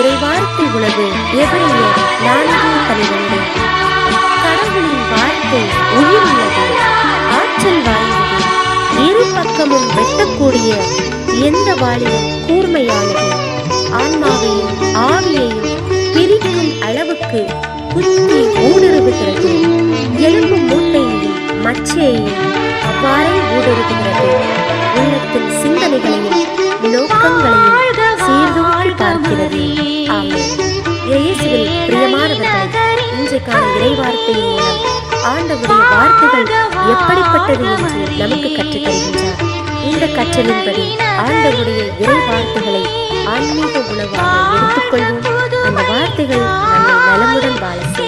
இறைவார்த்தை உலகு. எபிரேயர் 4:12. கடவுளின் வார்த்தை உயிருள்ளது, ஆற்றல் வாய்ந்தது, இரு பக்கமும் வெட்டக்கூடிய எந்த வாளிலும் கூர்மையானது, ஆன்மாவையும் ஆவியையும் பிரிக்கும் அளவுக்கு குத்தி ஊடுருவுகிறது, எலும்பு மூட்டையையும் மச்சையையும் அவ்வாறே ஊடுருவுகிறது, உள்ளத்தின் சிந்தனைகளையும் நோக்கங்களையும் சீர்தூக்கி பார்க்கிறது. ஆமென். இயேசுவில் பிரியமானவர்களே, இன்றைக்கான இறைவார்த்தையின் மூலம் ஆண்டவருடைய வார்த்தைகள் எப்படிப்பட்டது என்று நமக்கு கற்றுத் தருகின்றார். இந்த கற்றலின்படி ஆண்டவருடைய இறை வார்த்தைகளை ஆன்மீக உணவாக எடுத்துக்கொள்வோம். அந்த வார்த்தைகள் நம்மை நலமுடன் வாழ செய்யும்.